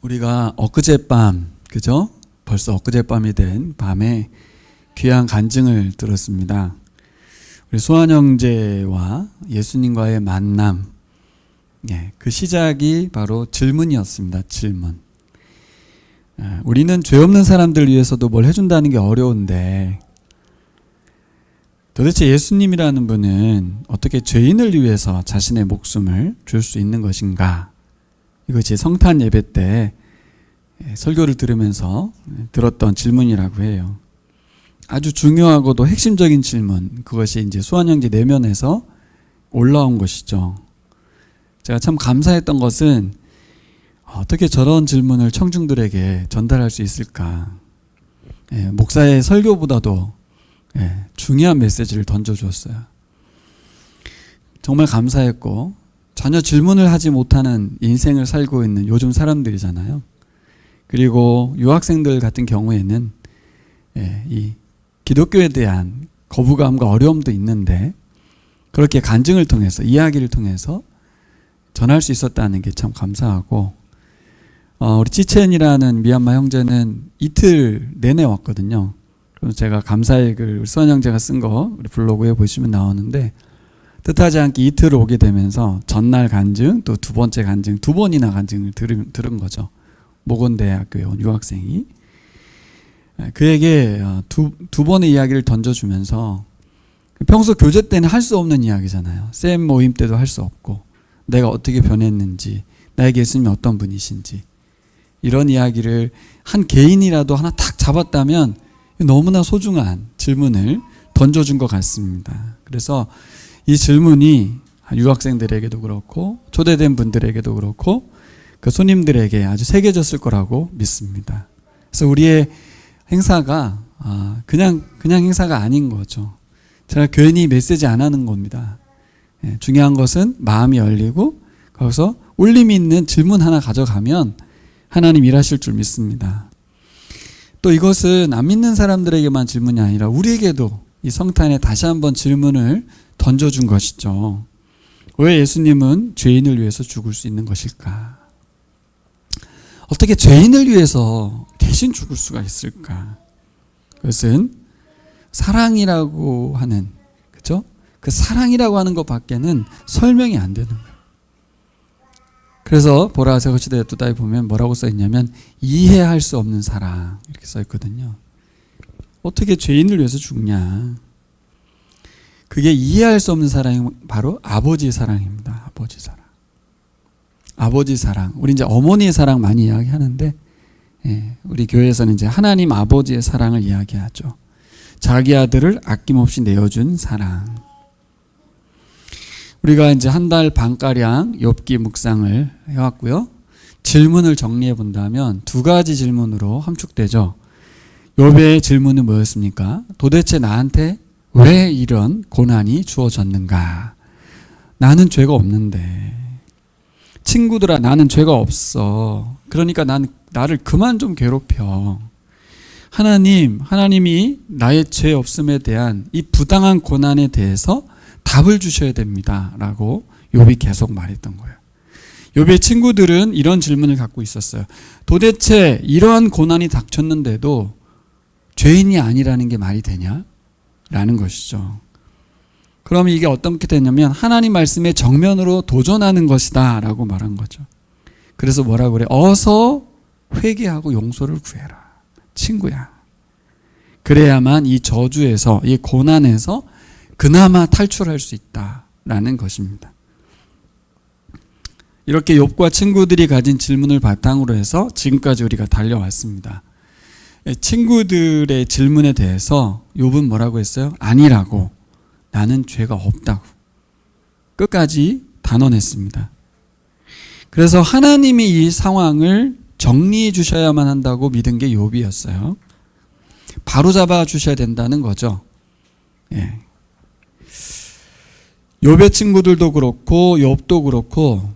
우리가 엊그제밤, 그죠? 벌써 엊그제밤이 된 밤에 귀한 간증을 들었습니다. 우리 소환 형제와 예수님과의 만남, 그 시작이 바로 질문이었습니다. 질문. 우리는 죄 없는 사람들 위해서도 뭘 해준다는 게 어려운데 도대체 예수님이라는 분은 어떻게 죄인을 위해서 자신의 목숨을 줄 수 있는 것인가? 이것이 성탄 예배 때 설교를 들으면서 들었던 질문이라고 해요. 아주 중요하고도 핵심적인 질문, 그것이 이제 수환 형제 내면에서 올라온 것이죠. 제가 참 감사했던 것은 어떻게 저런 질문을 청중들에게 전달할 수 있을까. 목사의 설교보다도 중요한 메시지를 던져주었어요. 정말 감사했고, 전혀 질문을 하지 못하는 인생을 살고 있는 요즘 사람들이잖아요. 그리고 유학생들 같은 경우에는 이 기독교에 대한 거부감과 어려움도 있는데 그렇게 간증을 통해서, 이야기를 통해서 전할 수 있었다는 게 참 감사하고, 우리 찌첸이라는 미얀마 형제는 이틀 내내 왔거든요. 그래서 제가 감사의 글, 우리 수환 형제가 쓴 거 우리 블로그에 보시면 나오는데, 뜻하지 않게 이틀 오게 되면서 전날 간증, 또 두 번째 간증, 두 번이나 간증을 들은 거죠. 모건대학교에 온 유학생이. 그에게 두 번의 이야기를 던져주면서, 평소 교제 때는 할 수 없는 이야기잖아요. 쌤 모임 때도 할 수 없고, 내가 어떻게 변했는지, 나에게 예수님이 어떤 분이신지, 이런 이야기를 한 개인이라도 하나 탁 잡았다면 너무나 소중한 질문을 던져준 것 같습니다. 그래서 이 질문이 유학생들에게도 그렇고 초대된 분들에게도 그렇고 그 손님들에게 아주 새겨졌을 거라고 믿습니다. 그래서 우리의 행사가 그냥 행사가 아닌 거죠. 제가 괜히 메시지 안 하는 겁니다. 중요한 것은 마음이 열리고 거기서 울림이 있는 질문 하나 가져가면 하나님 일하실 줄 믿습니다. 또 이것은 안 믿는 사람들에게만 질문이 아니라 우리에게도 이 성탄에 다시 한번 질문을 던져준 것이죠. 왜 예수님은 죄인을 위해서 죽을 수 있는 것일까? 어떻게 죄인을 위해서 대신 죽을 수가 있을까? 그것은 사랑이라고 하는, 그죠? 그 사랑이라고 하는 것 밖에는 설명이 안 되는 거예요. 그래서 보라색 시대에 또 따위 보면 뭐라고 써있냐면 이해할 수 없는 사랑, 이렇게 써있거든요. 어떻게 죄인을 위해서 죽냐? 그게 이해할 수 없는 사랑이 바로 아버지의 사랑입니다. 아버지 사랑. 아버지 사랑. 우리 이제 어머니의 사랑 많이 이야기하는데, 우리 교회에서는 이제 하나님 아버지의 사랑을 이야기하죠. 자기 아들을 아낌없이 내어준 사랑. 우리가 이제 한 달 반가량 욥기 묵상을 해왔고요. 질문을 정리해 본다면 두 가지 질문으로 함축되죠. 욥의 질문은 뭐였습니까? 도대체 나한테 왜 이런 고난이 주어졌는가? 나는 죄가 없는데. 친구들아, 나는 죄가 없어. 그러니까 나를 그만 좀 괴롭혀. 하나님이 나의 죄 없음에 대한 이 부당한 고난에 대해서 답을 주셔야 됩니다. 라고 욥이 계속 말했던 거예요. 욥의 친구들은 이런 질문을 갖고 있었어요. 도대체 이러한 고난이 닥쳤는데도 죄인이 아니라는 게 말이 되냐? 라는 것이죠. 그러면 이게 어떻게 되냐면 하나님 말씀에 정면으로 도전하는 것이다 라고 말한 거죠. 그래서 뭐라고 그래? 어서 회개하고 용서를 구해라. 친구야. 그래야만 이 저주에서, 이 고난에서 그나마 탈출할 수 있다라는 것입니다. 이렇게 욥과 친구들이 가진 질문을 바탕으로 해서 지금까지 우리가 달려왔습니다. 친구들의 질문에 대해서 욥은 뭐라고 했어요? 아니라고. 나는 죄가 없다고. 끝까지 단언했습니다. 그래서 하나님이 이 상황을 정리해 주셔야만 한다고 믿은 게 욥이었어요. 바로잡아 주셔야 된다는 거죠. 욥의 친구들도 그렇고 욥도 그렇고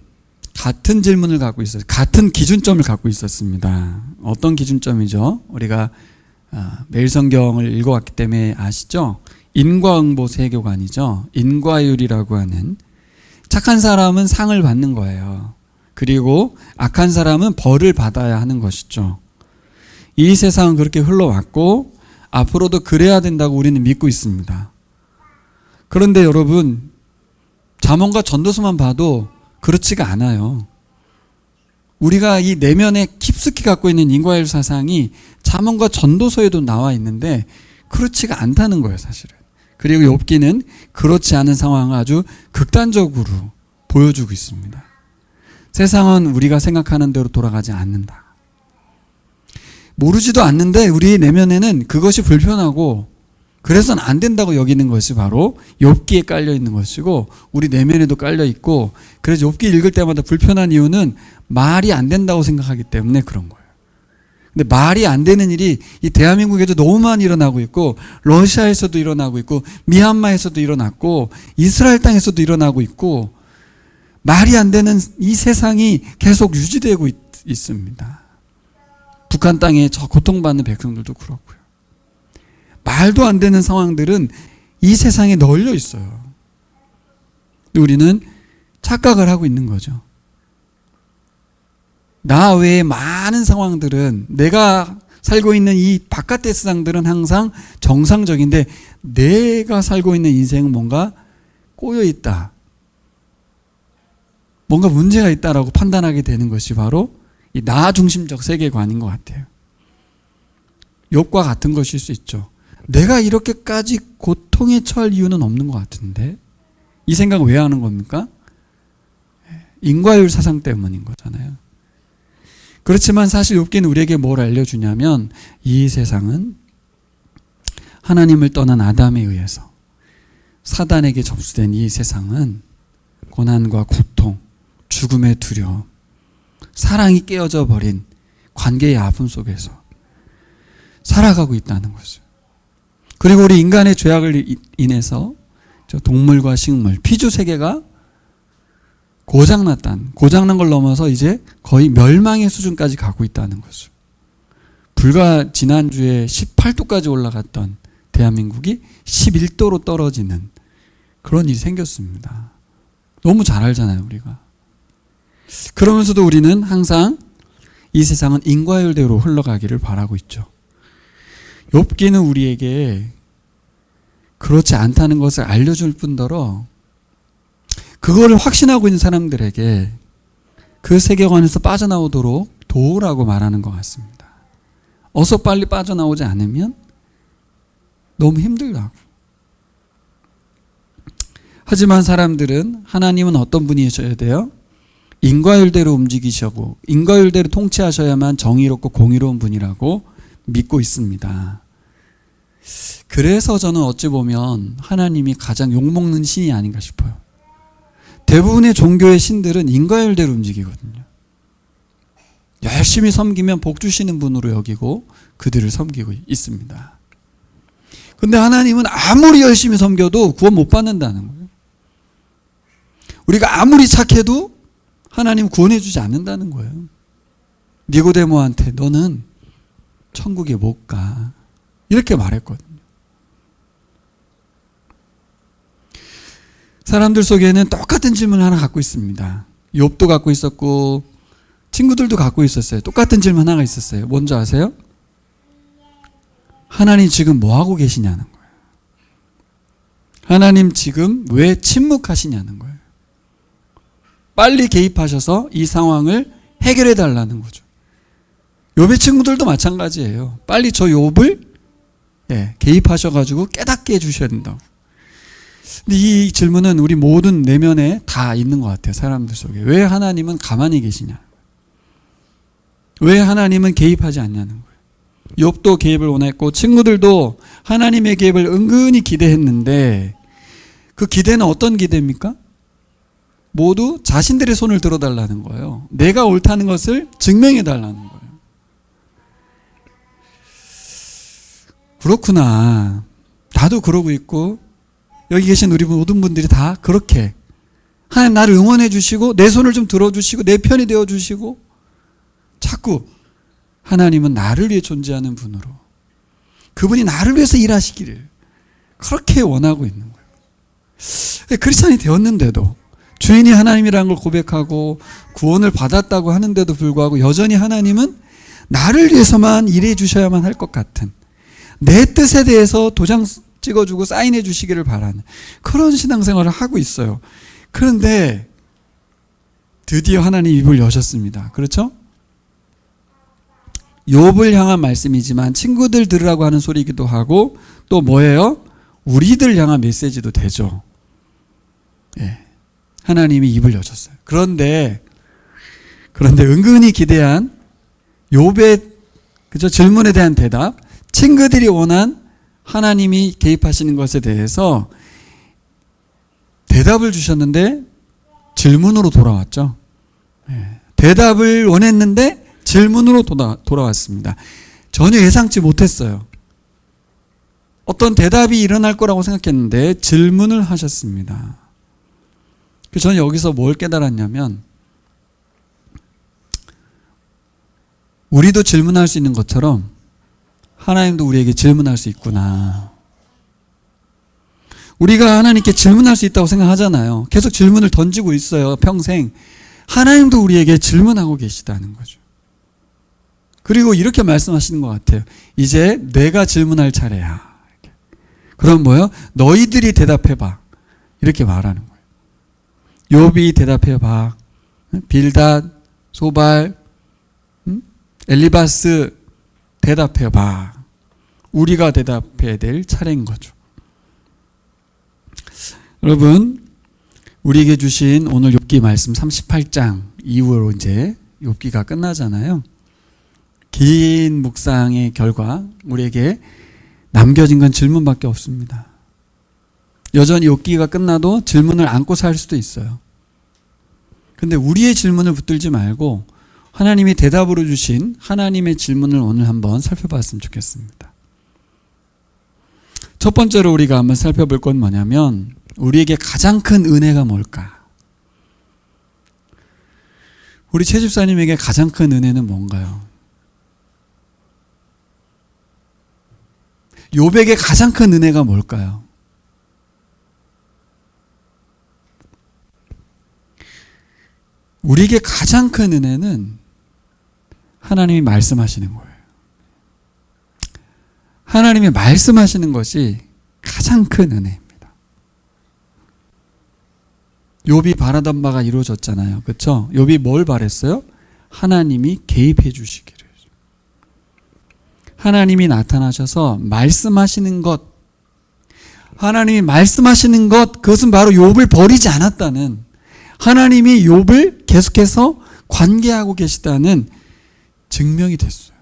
같은 질문을 갖고 있었어요. 같은 기준점을 갖고 있었습니다. 어떤 기준점이죠? 우리가 매일 성경을 읽어왔기 때문에 아시죠? 인과응보 세계관이죠. 인과율이라고 하는, 착한 사람은 상을 받는 거예요. 그리고 악한 사람은 벌을 받아야 하는 것이죠. 이 세상은 그렇게 흘러왔고 앞으로도 그래야 된다고 우리는 믿고 있습니다. 그런데 여러분, 잠언과 전도서만 봐도 그렇지가 않아요. 우리가 이 내면에 깊숙이 갖고 있는 인과율 사상이 잠언과 전도서에도 나와 있는데 그렇지가 않다는 거예요, 사실은. 그리고 욥기는 그렇지 않은 상황을 아주 극단적으로 보여주고 있습니다. 세상은 우리가 생각하는 대로 돌아가지 않는다. 모르지도 않는데 우리 내면에는 그것이 불편하고 그래서는 안 된다고 여기는 것이 바로 욥기에 깔려 있는 것이고 우리 내면에도 깔려 있고, 그래서 욥기 읽을 때마다 불편한 이유는 말이 안 된다고 생각하기 때문에 그런 거예요. 근데 말이 안 되는 일이 이 대한민국에도 너무 많이 일어나고 있고, 러시아에서도 일어나고 있고, 미얀마에서도 일어났고, 이스라엘 땅에서도 일어나고 있고, 말이 안 되는 이 세상이 계속 유지되고 있습니다. 북한 땅에 저 고통받는 백성들도 그렇고요. 말도 안 되는 상황들은 이 세상에 널려 있어요. 우리는 착각을 하고 있는 거죠. 나 외에 많은 상황들은, 내가 살고 있는 이 바깥의 세상들은 항상 정상적인데 내가 살고 있는 인생은 뭔가 꼬여 있다, 뭔가 문제가 있다라고 판단하게 되는 것이 바로 이 나 중심적 세계관인 것 같아요. 욥과 같은 것일 수 있죠. 내가 이렇게까지 고통에 처할 이유는 없는 것 같은데 이 생각을 왜 하는 겁니까? 인과율 사상 때문인 거잖아요. 그렇지만 사실 욥기는 우리에게 뭘 알려주냐면, 이 세상은 하나님을 떠난 아담에 의해서 사단에게 접수된 이 세상은 고난과 고통, 죽음의 두려움, 사랑이 깨어져 버린 관계의 아픔 속에서 살아가고 있다는 것을. 그리고 우리 인간의 죄악을 인해서 동물과 식물, 피조 세계가 고장난 걸 넘어서 이제 거의 멸망의 수준까지 가고 있다는 것을. 불과 지난주에 18도까지 올라갔던 대한민국이 11도로 떨어지는 그런 일이 생겼습니다. 너무 잘 알잖아요, 우리가. 그러면서도 우리는 항상 이 세상은 인과율대로 흘러가기를 바라고 있죠. 욥기는 우리에게 그렇지 않다는 것을 알려줄 뿐더러 그거를 확신하고 있는 사람들에게 그 세계관에서 빠져나오도록 도우라고 말하는 것 같습니다. 어서 빨리 빠져나오지 않으면 너무 힘들다고. 하지만 사람들은 하나님은 어떤 분이셔야 돼요? 인과율대로 움직이시고 인과율대로 통치하셔야만 정의롭고 공의로운 분이라고 믿고 있습니다. 그래서 저는 어찌 보면 하나님이 가장 욕먹는 신이 아닌가 싶어요. 대부분의 종교의 신들은 인과율대로 움직이거든요. 열심히 섬기면 복 주시는 분으로 여기고 그들을 섬기고 있습니다. 근데 하나님은 아무리 열심히 섬겨도 구원 못 받는다는 거예요. 우리가 아무리 착해도 하나님 구원해 주지 않는다는 거예요. 니고데모한테 너는 천국에 못 가, 이렇게 말했거든요. 사람들 속에는 똑같은 질문을 하나 갖고 있습니다. 욥도 갖고 있었고 친구들도 갖고 있었어요. 똑같은 질문 하나가 있었어요. 뭔지 아세요? 하나님 지금 뭐 하고 계시냐는 거예요. 하나님 지금 왜 침묵하시냐는 거예요. 빨리 개입하셔서 이 상황을 해결해 달라는 거죠. 욥의 친구들도 마찬가지예요. 빨리 저 욥을 개입하셔가지고 깨닫게 해주셔야 된다고. 근데 이 질문은 우리 모든 내면에 다 있는 것 같아요. 사람들 속에. 왜 하나님은 가만히 계시냐? 왜 하나님은 개입하지 않냐는 거예요. 욥도 개입을 원했고 친구들도 하나님의 개입을 은근히 기대했는데 그 기대는 어떤 기대입니까? 모두 자신들의 손을 들어달라는 거예요. 내가 옳다는 것을 증명해 달라는 거예요. 그렇구나. 나도 그러고 있고 여기 계신 우리 모든 분들이 다 그렇게 하나님 나를 응원해 주시고 내 손을 좀 들어주시고 내 편이 되어 주시고 자꾸 하나님은 나를 위해 존재하는 분으로, 그분이 나를 위해서 일하시기를 그렇게 원하고 있는 거예요. 크리스찬이 되었는데도 주인이 하나님이라는 걸 고백하고 구원을 받았다고 하는데도 불구하고 여전히 하나님은 나를 위해서만 일해 주셔야만 할 것 같은, 내 뜻에 대해서 도장 찍어주고 사인해 주시기를 바라는 그런 신앙생활을 하고 있어요. 그런데 드디어 하나님 입을 여셨습니다. 그렇죠? 욥을 향한 말씀이지만 친구들 들으라고 하는 소리이기도 하고 또 뭐예요? 우리들 향한 메시지도 되죠. 예. 하나님이 입을 여셨어요. 그런데 은근히 기대한 욥의 그죠? 질문에 대한 대답, 친구들이 원한 하나님이 개입하시는 것에 대해서 대답을 주셨는데 질문으로 돌아왔죠. 예. 대답을 원했는데 질문으로 돌아왔습니다. 전혀 예상치 못했어요. 어떤 대답이 일어날 거라고 생각했는데 질문을 하셨습니다. 저는 여기서 뭘 깨달았냐면 우리도 질문할 수 있는 것처럼 하나님도 우리에게 질문할 수 있구나. 우리가 하나님께 질문할 수 있다고 생각하잖아요. 계속 질문을 던지고 있어요. 평생. 하나님도 우리에게 질문하고 계시다는 거죠. 그리고 이렇게 말씀하시는 것 같아요. 이제 내가 질문할 차례야. 그럼 뭐요? 너희들이 대답해봐. 이렇게 말하는 거예요. 욥이 대답해봐. 빌닷, 소발, 엘리바스 대답해봐. 우리가 대답해야 될 차례인 거죠. 여러분, 우리에게 주신 오늘 욥기 말씀 38장 이후로 이제 욥기가 끝나잖아요. 긴 묵상의 결과 우리에게 남겨진 건 질문밖에 없습니다. 여전히 욥기가 끝나도 질문을 안고 살 수도 있어요. 근데 우리의 질문을 붙들지 말고 하나님이 대답으로 주신 하나님의 질문을 오늘 한번 살펴봤으면 좋겠습니다. 첫 번째로 우리가 한번 살펴볼 건 뭐냐면 우리에게 가장 큰 은혜가 뭘까? 우리 최 집사님에게 가장 큰 은혜는 뭔가요? 욥에게 가장 큰 은혜가 뭘까요? 우리에게 가장 큰 은혜는 하나님이 말씀하시는 거예요. 하나님이 말씀하시는 것이 가장 큰 은혜입니다. 욥이 바라던 바가 이루어졌잖아요. 그렇죠? 욥이 뭘 바랬어요? 하나님이 개입해 주시기를. 하나님이 나타나셔서 말씀하시는 것, 하나님이 말씀하시는 것, 그것은 바로 욥을 버리지 않았다는, 하나님이 욥을 계속해서 관계하고 계시다는 증명이 됐어요.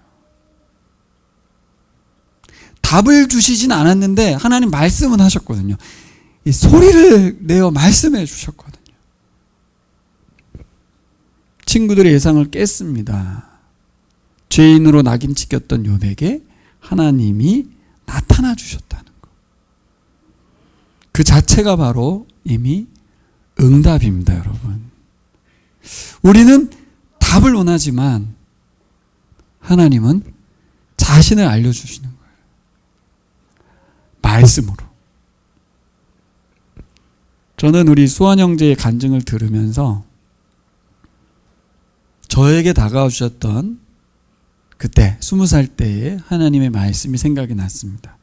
답을 주시진 않았는데 하나님 말씀은 하셨거든요. 이 소리를 내어 말씀해 주셨거든요. 친구들의 예상을 깼습니다. 죄인으로 낙인 찍혔던 욥에게 하나님이 나타나 주셨다는 것. 그 자체가 바로 이미 응답입니다, 여러분. 우리는 답을 원하지만 하나님은 자신을 알려주시는 거예요. 말씀으로. 저는 우리 수환 형제의 간증을 들으면서 저에게 다가와 주셨던 그때 20살 때의 하나님의 말씀이 생각이 났습니다.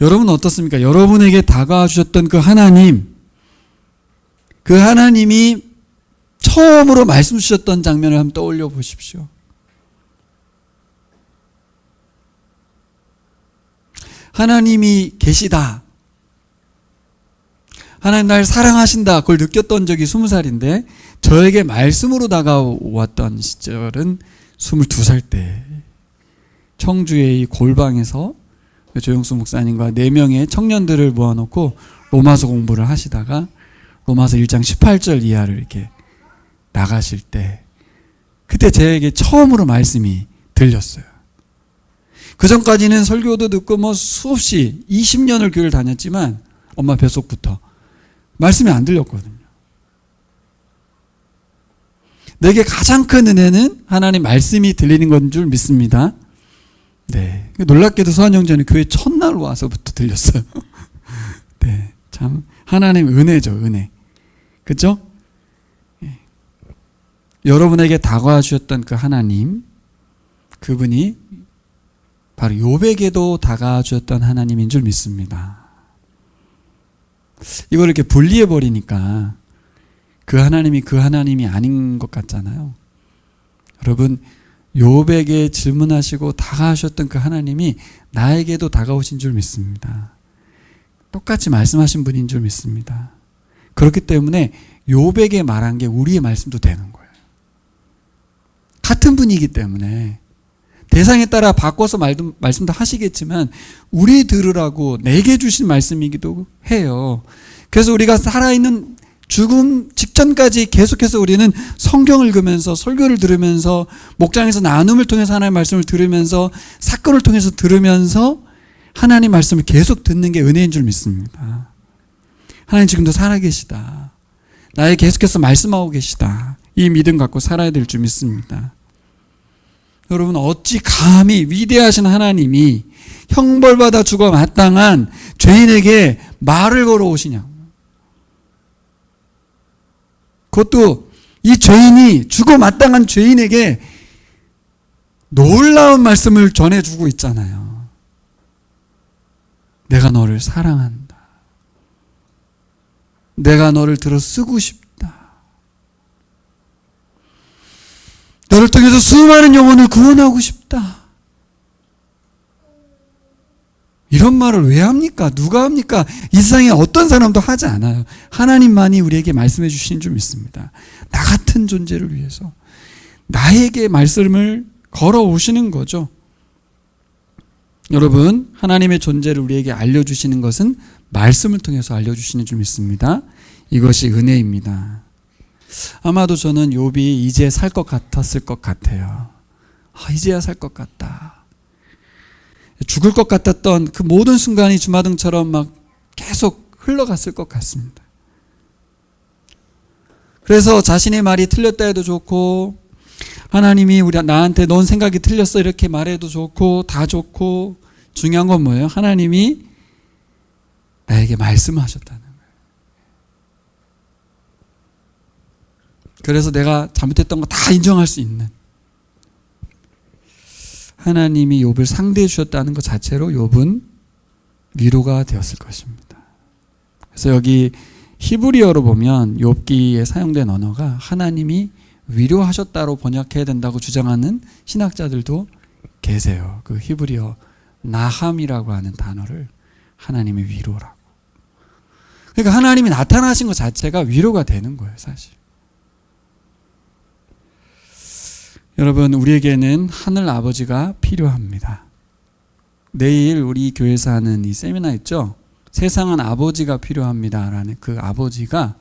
여러분 어떻습니까? 여러분에게 다가와 주셨던 그 하나님, 그 하나님이 처음으로 말씀 주셨던 장면을 한번 떠올려 보십시오. 하나님이 계시다. 하나님 날 사랑하신다. 그걸 느꼈던 적이 20살인데 저에게 말씀으로 다가왔던 시절은 22살 때 청주의 이 골방에서 조영수 목사님과 4명의 청년들을 모아놓고 로마서 공부를 하시다가 로마서 1장 18절 이하를 이렇게 나가실 때 그때 저에게 처음으로 말씀이 들렸어요. 그 전까지는 설교도 듣고 뭐 수없이 20년을 교회를 다녔지만 엄마 뱃속부터 말씀이 안 들렸거든요. 내게 가장 큰 은혜는 하나님 말씀이 들리는 건 줄 믿습니다. 네. 놀랍게도 수환 형제는 교회 첫날 와서부터 들렸어요. 네. 참, 하나님 은혜죠, 은혜. 그죠? 예. 여러분에게 다가와 주셨던 그 하나님, 그분이 바로 욥에게도 다가와 주셨던 하나님인 줄 믿습니다. 이걸 이렇게 분리해 버리니까 그 하나님이 아닌 것 같잖아요. 여러분, 욥에게 질문하시고 다가오셨던 그 하나님이 나에게도 다가오신 줄 믿습니다. 똑같이 말씀하신 분인 줄 믿습니다. 그렇기 때문에 욥에게 말한 게 우리의 말씀도 되는 거예요. 같은 분이기 때문에 대상에 따라 바꿔서 말씀도 하시겠지만 우리 들으라고 내게 주신 말씀이기도 해요. 그래서 우리가 살아있는 죽음 직전까지 계속해서 우리는 성경을 읽으면서 설교를 들으면서 목장에서 나눔을 통해서 하나님의 말씀을 들으면서 사건을 통해서 들으면서 하나님 말씀을 계속 듣는 게 은혜인 줄 믿습니다. 하나님 지금도 살아계시다. 나에게 계속해서 말씀하고 계시다. 이 믿음 갖고 살아야 될 줄 믿습니다. 여러분, 어찌 감히 위대하신 하나님이 형벌받아 죽어 마땅한 죄인에게 말을 걸어오시냐고. 그것도 이 죄인이 죽어 마땅한 죄인에게 놀라운 말씀을 전해주고 있잖아요. 내가 너를 사랑한다. 내가 너를 들어 쓰고 싶다. 너를 통해서 수많은 영혼을 구원하고 싶다. 이런 말을 왜 합니까? 누가 합니까? 이 세상에 어떤 사람도 하지 않아요. 하나님만이 우리에게 말씀해 주시는 줄 믿습니다. 나 같은 존재를 위해서 나에게 말씀을 걸어오시는 거죠. 여러분, 하나님의 존재를 우리에게 알려주시는 것은 말씀을 통해서 알려주시는 줄 믿습니다. 이것이 은혜입니다. 아마도 저는 욥이 이제 살 것 같았을 것 같아요. 이제야 살 것 같다. 죽을 것 같았던 그 모든 순간이 주마등처럼 막 계속 흘러갔을 것 같습니다. 그래서 자신의 말이 틀렸다 해도 좋고, 하나님이 나한테 넌 생각이 틀렸어 이렇게 말해도 좋고, 다 좋고, 중요한 건 뭐예요? 하나님이 나에게 말씀하셨다는 거예요. 그래서 내가 잘못했던 거 다 인정할 수 있는, 하나님이 욥을 상대해 주셨다는 것 자체로 욥은 위로가 되었을 것입니다. 그래서 여기 히브리어로 보면 욥기에 사용된 언어가 하나님이 위로하셨다로 번역해야 된다고 주장하는 신학자들도 계세요. 그 히브리어 나함이라고 하는 단어를 하나님의 위로라고. 그러니까 하나님이 나타나신 것 자체가 위로가 되는 거예요, 사실. 여러분, 우리에게는 하늘 아버지가 필요합니다. 내일 우리 교회에서 하는 이 세미나 있죠? 세상은 아버지가 필요합니다 라는 그 아버지가,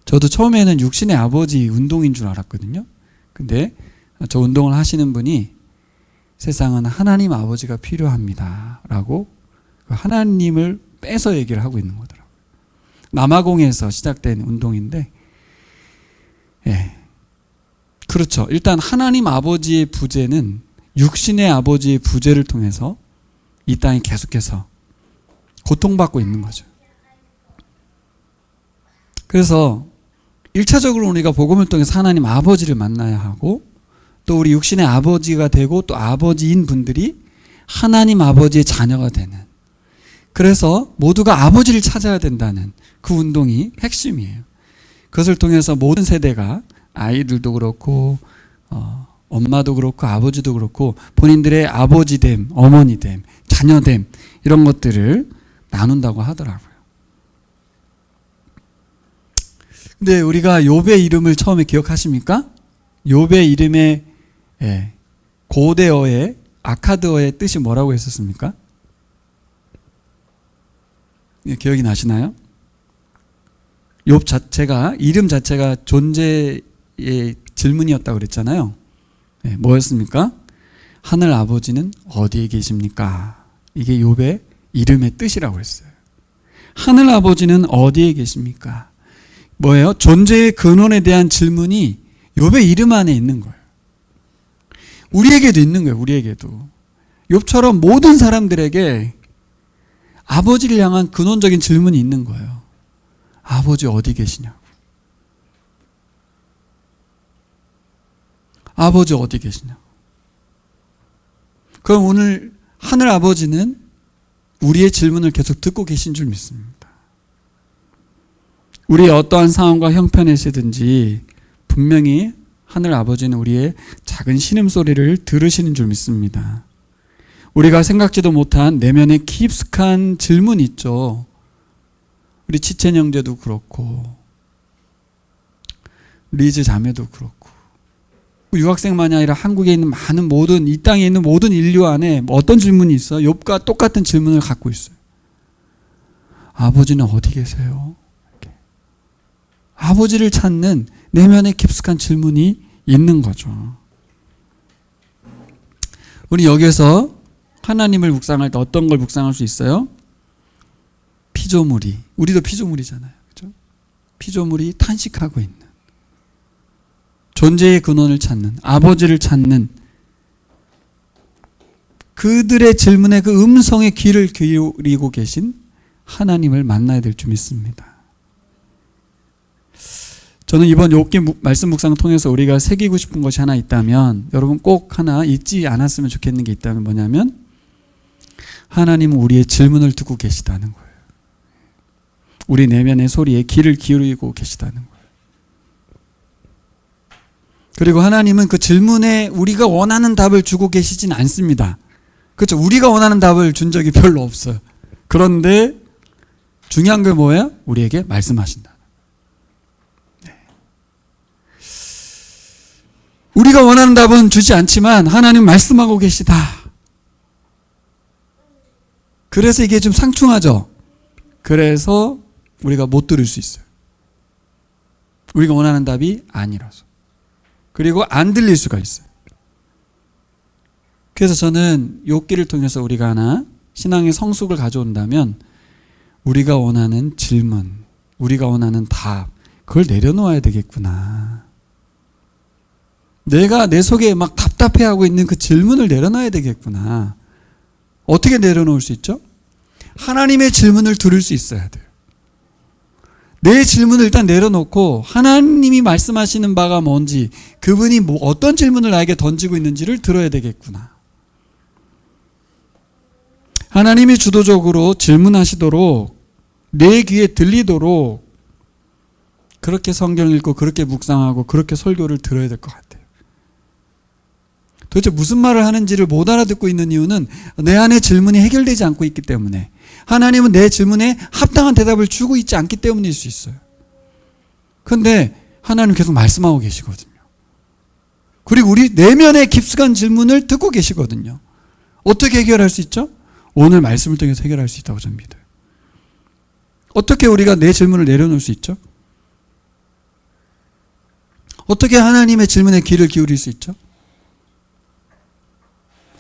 저도 처음에는 육신의 아버지 운동인 줄 알았거든요. 근데 저 운동을 하시는 분이 세상은 하나님 아버지가 필요합니다 라고 하나님을 빼서 얘기를 하고 있는 거더라고요. 남아공에서 시작된 운동인데, 예. 그렇죠. 일단 하나님 아버지의 부재는 육신의 아버지의 부재를 통해서 이 땅에 계속해서 고통받고 있는 거죠. 그래서 1차적으로 우리가 복음을 통해서 하나님 아버지를 만나야 하고, 또 우리 육신의 아버지가 되고 또 아버지인 분들이 하나님 아버지의 자녀가 되는, 그래서 모두가 아버지를 찾아야 된다는 그 운동이 핵심이에요. 그것을 통해서 모든 세대가, 아이들도 그렇고 엄마도 그렇고 아버지도 그렇고 본인들의 아버지됨, 어머니됨, 자녀됨 이런 것들을 나눈다고 하더라고요. 근데 우리가 욥의 이름을 처음에 기억하십니까? 욥의 이름의 고대어의 아카드어의 뜻이 뭐라고 했었습니까? 기억이 나시나요? 욥 자체가, 이름 자체가 존재의 질문이었다고 그랬잖아요. 뭐였습니까? 하늘 아버지는 어디에 계십니까? 이게 욥의 이름의 뜻이라고 했어요. 하늘 아버지는 어디에 계십니까? 뭐예요? 존재의 근원에 대한 질문이 욥의 이름 안에 있는 거예요. 우리에게도 있는 거예요. 우리에게도. 욥처럼 모든 사람들에게 아버지를 향한 근원적인 질문이 있는 거예요. 아버지 어디 계시냐고. 아버지 어디 계시냐? 그럼 오늘 하늘 아버지는 우리의 질문을 계속 듣고 계신 줄 믿습니다. 우리의 어떠한 상황과 형편에서든지 분명히 하늘 아버지는 우리의 작은 신음소리를 들으시는 줄 믿습니다. 우리가 생각지도 못한 내면의 깊숙한 질문이 있죠. 우리 치첸 형제도 그렇고 리즈 자매도 그렇고 유학생만이 아니라 한국에 있는 많은 모든 이 땅에 있는 모든 인류 안에 어떤 질문이 있어요? 욥과 똑같은 질문을 갖고 있어요. 아버지는 어디 계세요? 이렇게. 아버지를 찾는 내면의 깊숙한 질문이 있는 거죠. 우리 여기에서 하나님을 묵상할 때 어떤 걸 묵상할 수 있어요? 피조물이, 우리도 피조물이잖아요. 그렇죠? 피조물이 탄식하고 있는 존재의 근원을 찾는, 아버지를 찾는 그들의 질문에 그 음성에 귀를 기울이고 계신 하나님을 만나야 될 줄 믿습니다. 저는 이번 욥기 말씀 묵상을 통해서 우리가 새기고 싶은 것이 하나 있다면, 여러분 꼭 하나 잊지 않았으면 좋겠는 게 있다면 뭐냐면, 하나님은 우리의 질문을 듣고 계시다는 거예요. 우리 내면의 소리에 귀를 기울이고 계시다는 거예요. 그리고 하나님은 그 질문에 우리가 원하는 답을 주고 계시진 않습니다. 그렇죠? 우리가 원하는 답을 준 적이 별로 없어요. 그런데 중요한 게 뭐예요? 우리에게 말씀하신다. 네. 우리가 원하는 답은 주지 않지만 하나님 말씀하고 계시다. 그래서 이게 좀 상충하죠. 그래서 우리가 못 들을 수 있어요. 우리가 원하는 답이 아니라서. 그리고 안 들릴 수가 있어요. 그래서 저는 욥기를 통해서 우리가 하나 신앙의 성숙을 가져온다면 우리가 원하는 질문, 우리가 원하는 답, 그걸 내려놓아야 되겠구나. 내가 내 속에 막 답답해하고 있는 그 질문을 내려놔야 되겠구나. 어떻게 내려놓을 수 있죠? 하나님의 질문을 들을 수 있어야 돼요. 내 질문을 일단 내려놓고 하나님이 말씀하시는 바가 뭔지, 그분이 어떤 질문을 나에게 던지고 있는지를 들어야 되겠구나. 하나님이 주도적으로 질문하시도록 내 귀에 들리도록 그렇게 성경 읽고 그렇게 묵상하고 그렇게 설교를 들어야 될 것 같아요. 도대체 무슨 말을 하는지를 못 알아듣고 있는 이유는 내 안에 질문이 해결되지 않고 있기 때문에, 하나님은 내 질문에 합당한 대답을 주고 있지 않기 때문일 수 있어요. 그런데 하나님 계속 말씀하고 계시거든요. 그리고 우리 내면의 깊숙한 질문을 듣고 계시거든요. 어떻게 해결할 수 있죠? 오늘 말씀을 통해서 해결할 수 있다고 저는 믿어요. 어떻게 우리가 내 질문을 내려놓을 수 있죠? 어떻게 하나님의 질문에 귀를 기울일 수 있죠?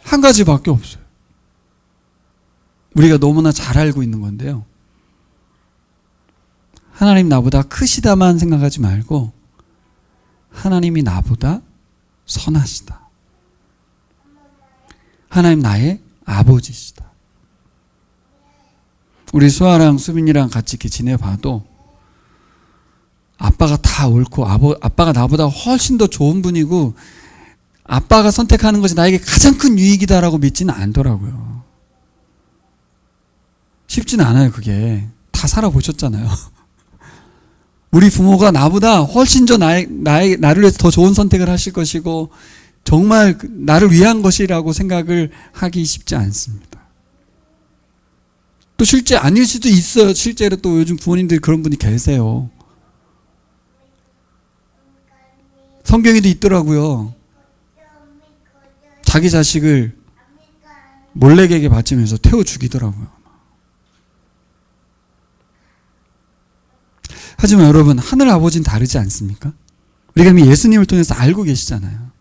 한 가지밖에 없어요. 우리가 너무나 잘 알고 있는 건데요. 하나님 나보다 크시다만 생각하지 말고 하나님이 나보다 선하시다. 하나님 나의 아버지시다. 우리 수아랑 수빈이랑 같이 이렇게 지내봐도 아빠가 다 옳고 아빠가 나보다 훨씬 더 좋은 분이고 아빠가 선택하는 것이 나에게 가장 큰 유익이다라고 믿지는 않더라고요. 쉽지는 않아요. 그게 다 살아보셨잖아요. 우리 부모가 나보다 훨씬 더 나를 위해서 더 좋은 선택을 하실 것이고 정말 나를 위한 것이라고 생각을 하기 쉽지 않습니다. 또 실제 아닐 수도 있어요. 실제로 또 요즘 부모님들이 그런 분이 계세요. 성경에도 있더라고요. 자기 자식을 몰래에게 바치면서 태워 죽이더라고요. 하지만 여러분, 하늘 아버지는 다르지 않습니까? 우리가 이미 예수님을 통해서 알고 계시잖아요.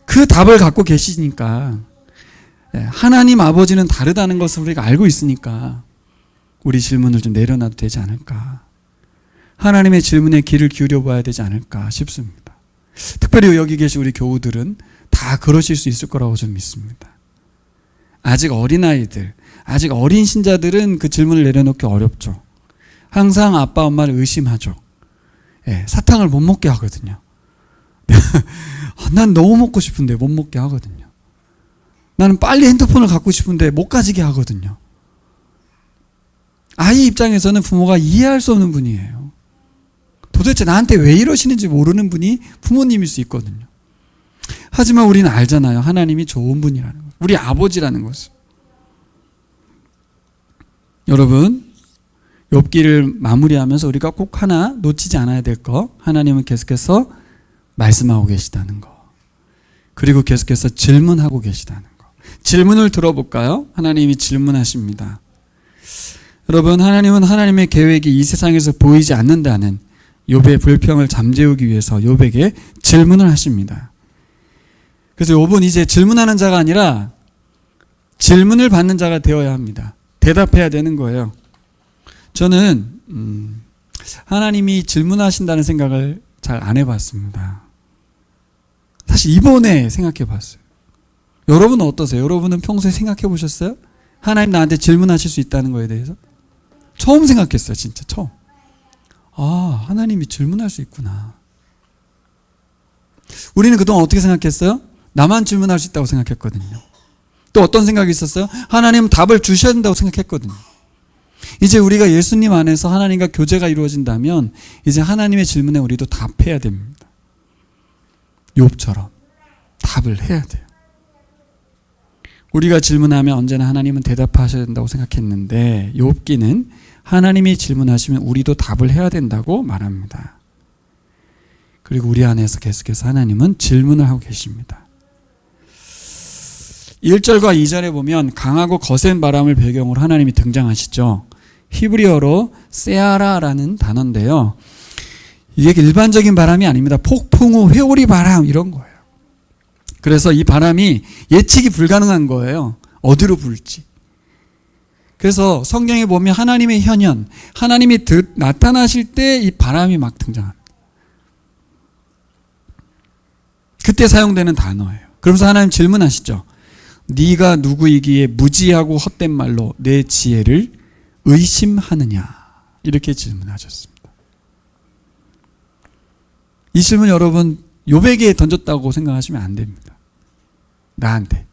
그 답을 갖고 계시니까, 하나님 아버지는 다르다는 것을 우리가 알고 있으니까 우리 질문을 좀 내려놔도 되지 않을까. 하나님의 질문에 귀를 기울여 봐야 되지 않을까 싶습니다. 특별히 여기 계신 우리 교우들은 다 그러실 수 있을 거라고 저는 믿습니다. 아직 어린아이들, 아직 어린 신자들은 그 질문을 내려놓기 어렵죠. 항상 아빠 엄마를 의심하죠. 사탕을 못 먹게 하거든요. 난 너무 먹고 싶은데 못 먹게 하거든요. 나는 빨리 핸드폰을 갖고 싶은데 못 가지게 하거든요. 아이 입장에서는 부모가 이해할 수 없는 분이에요. 도대체 나한테 왜 이러시는지 모르는 분이 부모님일 수 있거든요. 하지만 우리는 알잖아요. 하나님이 좋은 분이라는 것. 우리 아버지라는 것을. 여러분, 욥기를 마무리하면서 우리가 꼭 하나 놓치지 않아야 될 거, 하나님은 계속해서 말씀하고 계시다는 거, 그리고 계속해서 질문하고 계시다는 거. 질문을 들어볼까요? 하나님이 질문하십니다. 여러분, 하나님은 하나님의 계획이 이 세상에서 보이지 않는다는 욥의 불평을 잠재우기 위해서 욥에게 질문을 하십니다. 그래서 욥은 이제 질문하는 자가 아니라 질문을 받는 자가 되어야 합니다. 대답해야 되는 거예요. 저는 하나님이 질문하신다는 생각을 잘 안 해봤습니다. 사실 이번에 생각해 봤어요. 여러분은 어떠세요? 여러분은 평소에 생각해 보셨어요? 하나님 나한테 질문하실 수 있다는 거에 대해서? 처음 생각했어요. 진짜 처음. 아, 하나님이 질문할 수 있구나. 우리는 그동안 어떻게 생각했어요? 나만 질문할 수 있다고 생각했거든요. 또 어떤 생각이 있었어요? 하나님은 답을 주셔야 된다고 생각했거든요. 이제 우리가 예수님 안에서 하나님과 교제가 이루어진다면 이제 하나님의 질문에 우리도 답해야 됩니다. 욥처럼 답을 해야 돼요. 우리가 질문하면 언제나 하나님은 대답하셔야 된다고 생각했는데 욥기는 하나님이 질문하시면 우리도 답을 해야 된다고 말합니다. 그리고 우리 안에서 계속해서 하나님은 질문을 하고 계십니다. 1절과 2절에 보면 강하고 거센 바람을 배경으로 하나님이 등장하시죠. 히브리어로 세아라라는 단어인데요. 이게 일반적인 바람이 아닙니다. 폭풍우, 회오리 바람 이런 거예요. 그래서 이 바람이 예측이 불가능한 거예요. 어디로 불지. 그래서 성경에 보면 하나님의 현현, 하나님이 나타나실 때 이 바람이 막 등장합니다. 그때 사용되는 단어예요. 그러면서 하나님 질문하시죠. 네가 누구이기에 무지하고 헛된 말로 내 지혜를 의심하느냐. 이렇게 질문하셨습니다. 이 질문 여러분 욥에게 던졌다고 생각하시면 안 됩니다. 나한테.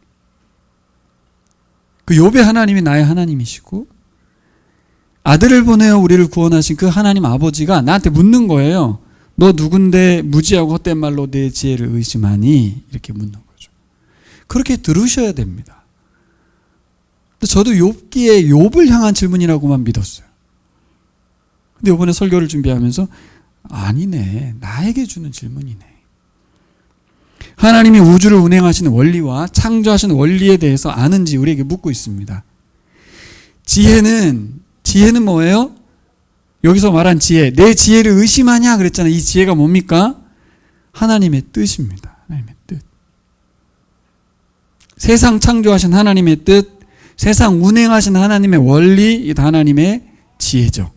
그 욥의 하나님이 나의 하나님이시고 아들을 보내어 우리를 구원하신 그 하나님 아버지가 나한테 묻는 거예요. 너 누군데 무지하고 헛된 말로 내 지혜를 의심하니? 이렇게 묻는 거죠. 그렇게 들으셔야 됩니다. 저도 욥기에 욥을 향한 질문이라고만 믿었어요. 근데 이번에 설교를 준비하면서 아니네. 나에게 주는 질문이네. 하나님이 우주를 운행하시는 원리와 창조하시는 원리에 대해서 아는지 우리에게 묻고 있습니다. 지혜는 뭐예요? 여기서 말한 지혜, 내 지혜를 의심하냐 그랬잖아요. 이 지혜가 뭡니까? 하나님의 뜻입니다. 하나님의 뜻. 세상 창조하신 하나님의 뜻, 세상 운행하신 하나님의 원리, 이 다 하나님의 지혜죠.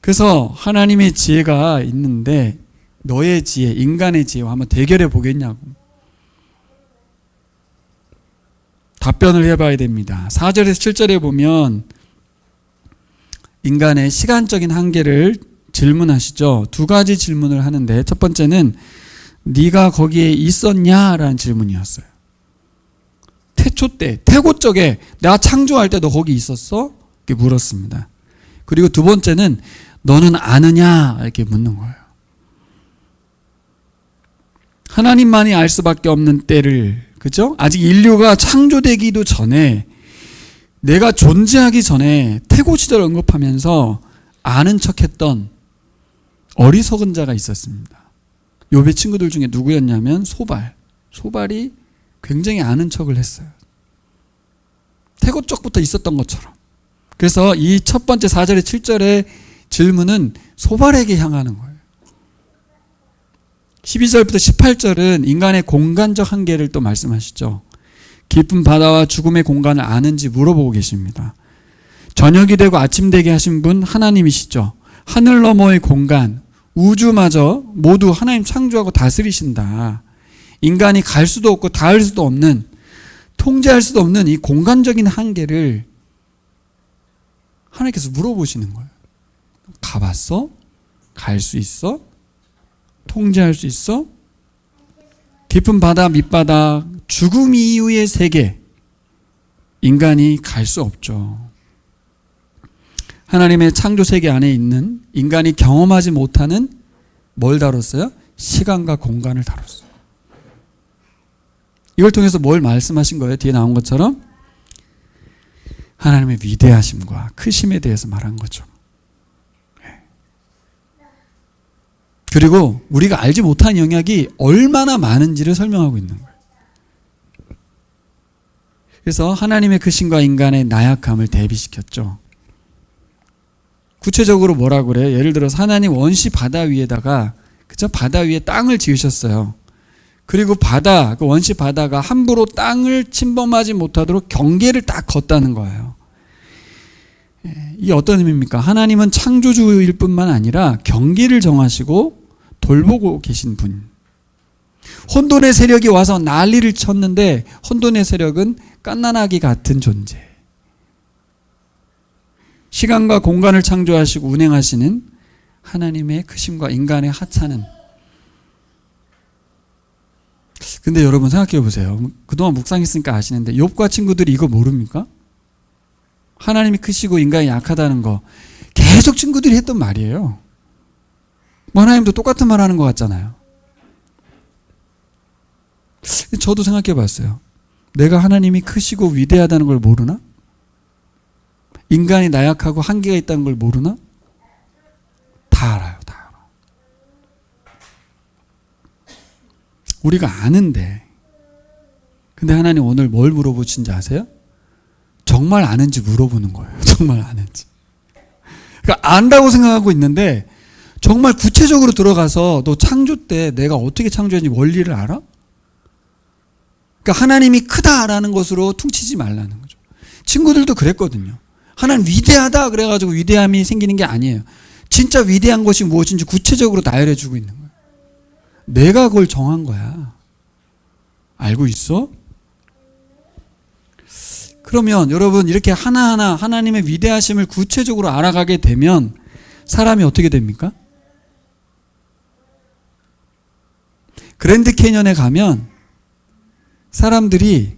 그래서 하나님의 지혜가 있는데 너의 지혜, 인간의 지혜와 한번 대결해 보겠냐고. 답변을 해봐야 됩니다. 4절에서 7절에 보면 인간의 시간적인 한계를 질문하시죠. 두 가지 질문을 하는데 첫 번째는 네가 거기에 있었냐라는 질문이었어요. 태초 때, 태고 쪽에 내가 창조할 때 너 거기 있었어? 이렇게 물었습니다. 그리고 두 번째는 너는 아느냐? 이렇게 묻는 거예요. 하나님만이 알 수밖에 없는 때를, 그죠? 아직 인류가 창조되기도 전에 내가 존재하기 전에 태고 시절을 언급하면서 아는 척했던 어리석은 자가 있었습니다. 욥의 친구들 중에 누구였냐면 소발이 굉장히 아는 척을 했어요. 태고 쪽부터 있었던 것처럼. 그래서 이 첫 번째 4절에 7절의 질문은 소발에게 향하는 거예요. 12절부터 18절은 인간의 공간적 한계를 또 말씀하시죠. 깊은 바다와 죽음의 공간을 아는지 물어보고 계십니다. 저녁이 되고 아침 되게 하신 분 하나님이시죠. 하늘 너머의 공간, 우주마저 모두 하나님 창조하고 다스리신다. 인간이 갈 수도 없고 닿을 수도 없는, 통제할 수도 없는 이 공간적인 한계를 하나님께서 물어보시는 거예요. 가봤어? 갈 수 있어? 통제할 수 있어? 깊은 바다, 밑바다, 죽음 이후의 세계, 인간이 갈 수 없죠. 하나님의 창조 세계 안에 있는 인간이 경험하지 못하는 뭘 다뤘어요? 시간과 공간을 다뤘어요. 이걸 통해서 뭘 말씀하신 거예요? 뒤에 나온 것처럼 하나님의 위대하심과 크심에 대해서 말한 거죠. 그리고 우리가 알지 못한 영역이 얼마나 많은지를 설명하고 있는 거예요. 그래서 하나님의 크심과 인간의 나약함을 대비시켰죠. 구체적으로 뭐라고 그래요? 예를 들어서 하나님 원시 바다 위에다가, 그죠? 바다 위에 땅을 지으셨어요. 그리고 바다, 그 원시 바다가 함부로 땅을 침범하지 못하도록 경계를 딱 걷다는 거예요. 이게 어떤 의미입니까? 하나님은 창조주일 뿐만 아니라 경계를 정하시고 돌보고 계신 분. 혼돈의 세력이 와서 난리를 쳤는데 혼돈의 세력은 갓난아기 같은 존재. 시간과 공간을 창조하시고 운행하시는 하나님의 크심과 인간의 하찮은. 근데 여러분 생각해 보세요. 그동안 묵상했으니까 아시는데 욥과 친구들이 이거 모릅니까? 하나님이 크시고 인간이 약하다는 거 계속 친구들이 했던 말이에요. 하나님도 똑같은 말 하는 것 같잖아요. 저도 생각해 봤어요. 내가 하나님이 크시고 위대하다는 걸 모르나? 인간이 나약하고 한계가 있다는 걸 모르나? 다 알아요. 다 알아. 우리가 아는데, 근데 하나님 오늘 뭘 물어보신지 아세요? 정말 아는지 물어보는 거예요. 정말 아는지. 그러니까 안다고 생각하고 있는데 정말 구체적으로 들어가서 너 창조 때 내가 어떻게 창조했는지 원리를 알아? 그러니까 하나님이 크다라는 것으로 퉁치지 말라는 거죠. 친구들도 그랬거든요. 하나님 위대하다 그래가지고 위대함이 생기는 게 아니에요. 진짜 위대한 것이 무엇인지 구체적으로 나열해 주고 있는 거예요. 내가 그걸 정한 거야. 알고 있어? 그러면 여러분 이렇게 하나하나 하나님의 위대하심을 구체적으로 알아가게 되면 사람이 어떻게 됩니까? 그랜드 캐년에 가면 사람들이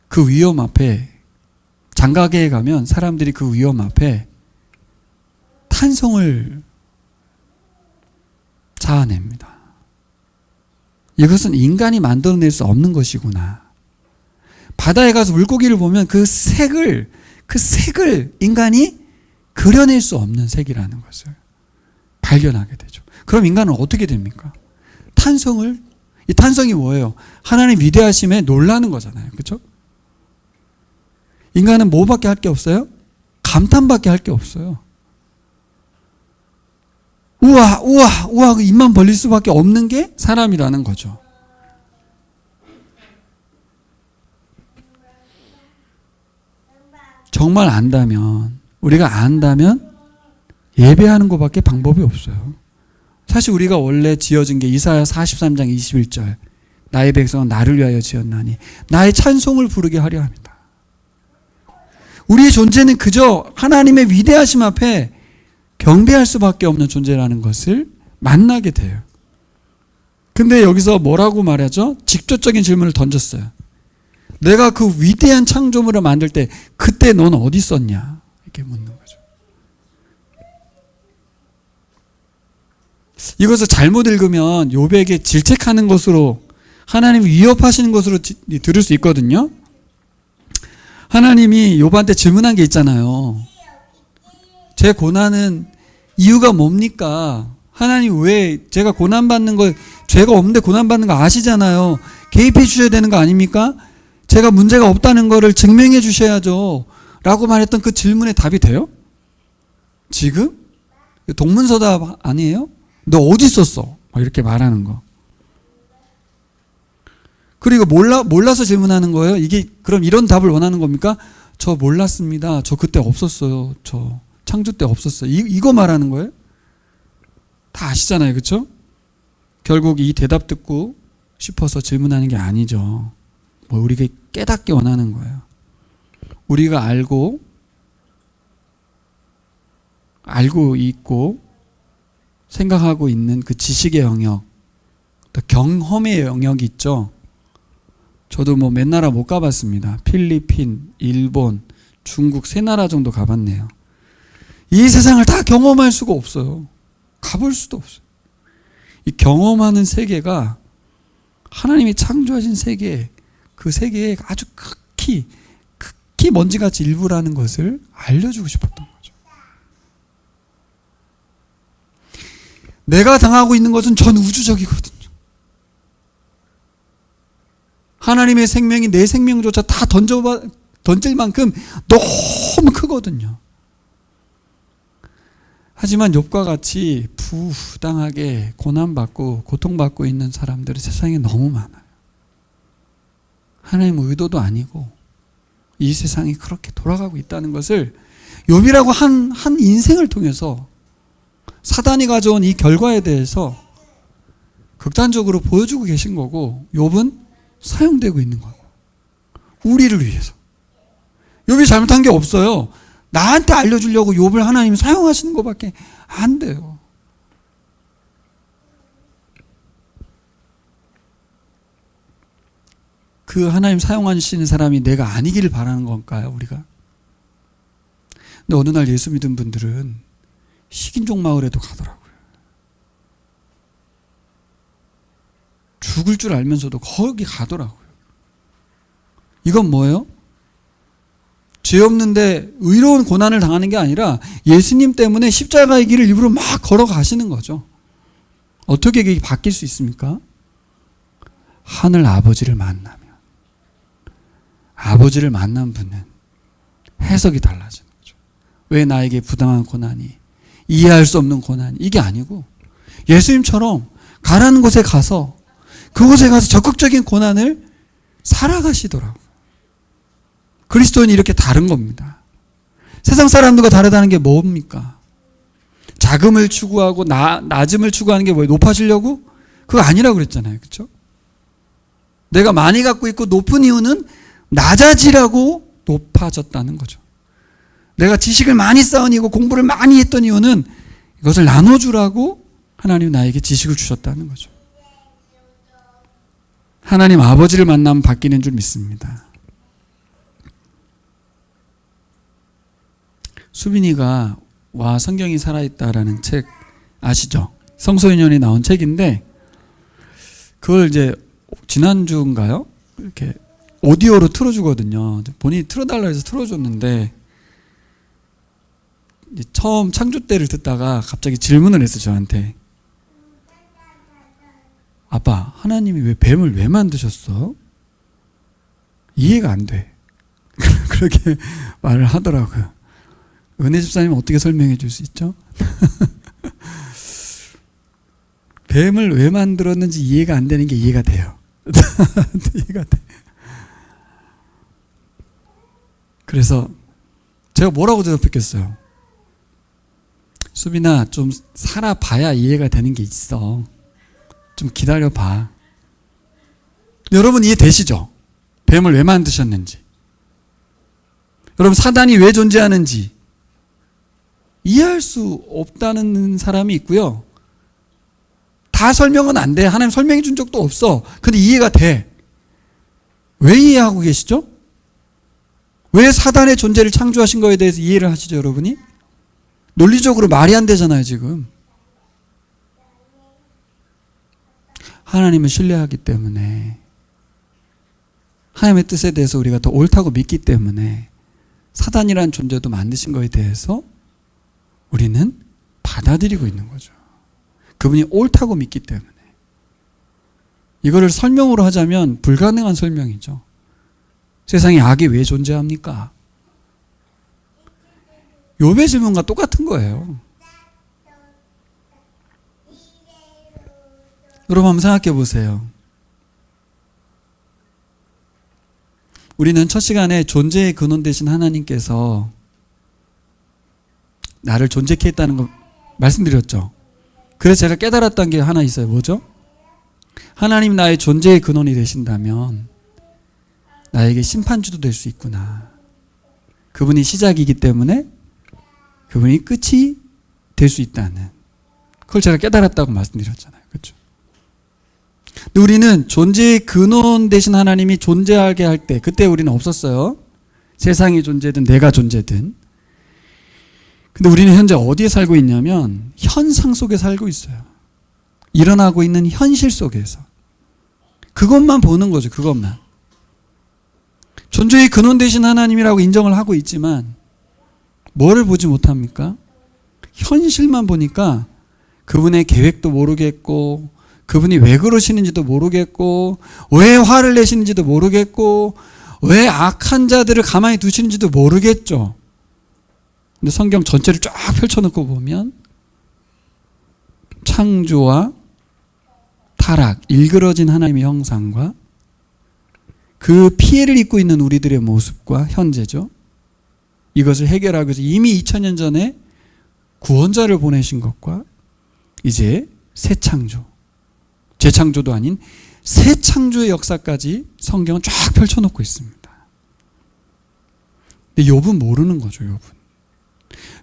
그 위험 앞에, 장가게에 가면 사람들이 그 위험 앞에 탄성을 자아냅니다. 이것은 인간이 만들어낼 수 없는 것이구나. 바다에 가서 물고기를 보면 그 색을 인간이 그려낼 수 없는 색이라는 것을 발견하게 되죠. 그럼 인간은 어떻게 됩니까? 이 탄성이 뭐예요? 하나님 위대하심에 놀라는 거잖아요. 그렇죠? 인간은 뭐밖에 할 게 없어요? 감탄밖에 할 게 없어요. 우와 입만 벌릴 수밖에 없는 게 사람이라는 거죠. 정말 안다면, 우리가 안다면 예배하는 것밖에 방법이 없어요. 사실 우리가 원래 지어진 게 이사야 43장 21절, 나의 백성은 나를 위하여 지었나니 나의 찬송을 부르게 하려 합니다. 우리의 존재는 그저 하나님의 위대하심 앞에 경배할 수밖에 없는 존재라는 것을 만나게 돼요. 근데 여기서 뭐라고 말하죠? 직접적인 질문을 던졌어요. 내가 그 위대한 창조물을 만들 때 그때 넌 어디 있었냐? 이렇게 묻는 거죠. 이것을 잘못 읽으면 욥에게 질책하는 것으로, 하나님 위협하시는 것으로 들을 수 있거든요. 하나님이 욥한테 질문한 게 있잖아요. 제 고난은 이유가 뭡니까? 하나님 왜 제가 고난받는 거, 죄가 없는데 고난받는 거 아시잖아요. 개입해 주셔야 되는 거 아닙니까? 제가 문제가 없다는 거를 증명해 주셔야죠. 라고 말했던 그 질문에 답이 돼요? 지금? 동문서답 아니에요? 너 어디 있었어? 이렇게 말하는 거. 그리고 몰라서 질문하는 거예요. 이게 그럼 이런 답을 원하는 겁니까? 저 몰랐습니다. 저 그때 없었어요. 저 창조 때 없었어요. 이거 말하는 거예요? 다 아시잖아요. 그렇죠? 결국 이 대답 듣고 싶어서 질문하는 게 아니죠. 우리가 깨닫기 원하는 거예요. 우리가 알고 있고 생각하고 있는 그 지식의 영역, 또 경험의 영역이 있죠. 저도 뭐 몇 나라 못 가봤습니다. 필리핀, 일본, 중국 세 나라 정도 가봤네요. 이 세상을 다 경험할 수가 없어요. 가볼 수도 없어요. 이 경험하는 세계가 하나님이 창조하신 세계, 그 세계의 아주 극히 먼지같이 일부라는 것을 알려주고 싶었던 거죠. 내가 당하고 있는 것은 전 우주적이거든요. 하나님의 생명이 내 생명조차 다 던질 만큼 너무 크거든요. 하지만 욥과 같이 부당하게 고난받고 고통받고 있는 사람들이 세상에 너무 많아요. 하나님 의도도 아니고 이 세상이 그렇게 돌아가고 있다는 것을 욥이라고 한 인생을 통해서 사단이 가져온 이 결과에 대해서 극단적으로 보여주고 계신 거고, 욥은 사용되고 있는 거고, 우리를 위해서. 욥이 잘못한 게 없어요. 나한테 알려주려고 욥을 하나님이 사용하시는 것밖에 안 돼요. 그 하나님 사용하시는 사람이 내가 아니기를 바라는 건가요, 우리가? 근데 어느 날 예수 믿은 분들은 식인종 마을에도 가더라고요. 죽을 줄 알면서도 거기 가더라고요. 이건 뭐예요? 죄 없는데 의로운 고난을 당하는 게 아니라 예수님 때문에 십자가의 길을 일부러 막 걸어가시는 거죠. 어떻게 이게 바뀔 수 있습니까? 하늘 아버지를 만나면, 아버지를 만난 분은 해석이 달라지는 거죠. 왜 나에게 부당한 고난이, 이해할 수 없는 고난이, 이게 아니고 예수님처럼 가라는 곳에 가서 그곳에 가서 적극적인 고난을 살아가시더라고요. 그리스도인이 이렇게 다른 겁니다. 세상 사람들과 다르다는 게 뭡니까? 자금을 추구하고 낮음을 추구하는 게 뭐예요? 높아지려고? 그거 아니라고 그랬잖아요. 그렇죠? 내가 많이 갖고 있고 높은 이유는 낮아지라고 높아졌다는 거죠. 내가 지식을 많이 쌓으니고 공부를 많이 했던 이유는 이것을 나눠주라고 하나님 나에게 지식을 주셨다는 거죠. 하나님 아버지를 만나면 바뀌는 줄 믿습니다. 수빈이가 와 성경이 살아있다라는 책 아시죠? 성소윤현이 나온 책인데, 그걸 이제 지난주인가요? 이렇게 오디오로 틀어주거든요. 본인이 틀어달라 해서 틀어줬는데, 이제 처음 창조 때를 듣다가 갑자기 질문을 했어, 저한테. 아빠, 하나님이 왜 뱀을 왜 만드셨어? 이해가 안 돼. 그렇게 말을 하더라고요. 은혜 집사님 어떻게 설명해 줄 수 있죠? 뱀을 왜 만들었는지 이해가 안 되는 게 이해가 돼요. 이해가 돼. 그래서 제가 뭐라고 대답했겠어요? 수빈아, 좀 살아봐야 이해가 되는 게 있어. 좀 기다려봐. 여러분 이해되시죠? 뱀을 왜 만드셨는지. 여러분 사단이 왜 존재하는지 이해할 수 없다는 사람이 있고요. 다 설명은 안 돼. 하나님 설명해 준 적도 없어. 근데 이해가 돼. 왜 이해하고 계시죠? 왜 사단의 존재를 창조하신 거에 대해서 이해를 하시죠, 여러분이? 논리적으로 말이 안 되잖아요, 지금. 하나님을 신뢰하기 때문에, 하나님의 뜻에 대해서 우리가 더 옳다고 믿기 때문에 사단이라는 존재도 만드신 거에 대해서 우리는 받아들이고 있는 거죠. 그분이 옳다고 믿기 때문에. 이거를 설명으로 하자면 불가능한 설명이죠. 세상에 악이 왜 존재합니까? 욥의 질문과 똑같은 거예요. 여러분 한번 생각해 보세요. 우리는 첫 시간에 존재의 근원 되신 하나님께서 나를 존재케 했다는 거 말씀드렸죠. 그래서 제가 깨달았던 게 하나 있어요. 뭐죠? 하나님 나의 존재의 근원이 되신다면 나에게 심판주도 될 수 있구나. 그분이 시작이기 때문에 그분이 끝이 될 수 있다는, 그걸 제가 깨달았다고 말씀드렸잖아요. 그렇죠? 근데 우리는 존재의 근원 되신 하나님이 존재하게 할 때, 그때 우리는 없었어요. 세상이 존재든 내가 존재든. 근데 우리는 현재 어디에 살고 있냐면 현상 속에 살고 있어요. 일어나고 있는 현실 속에서. 그것만 보는 거죠. 그것만. 존재의 근원 되신 하나님이라고 인정을 하고 있지만 뭐를 보지 못합니까? 현실만 보니까 그분의 계획도 모르겠고, 그분이 왜 그러시는지도 모르겠고, 왜 화를 내시는지도 모르겠고, 왜 악한 자들을 가만히 두시는지도 모르겠죠. 근데 성경 전체를 쫙 펼쳐놓고 보면 창조와 타락, 일그러진 하나님의 형상과 그 피해를 입고 있는 우리들의 모습과 현재죠. 이것을 해결하기 위해서 이미 2000년 전에 구원자를 보내신 것과 이제 새 창조, 재창조도 아닌 새 창조의 역사까지 성경은 쫙 펼쳐놓고 있습니다. 근데 욥은 모르는 거죠.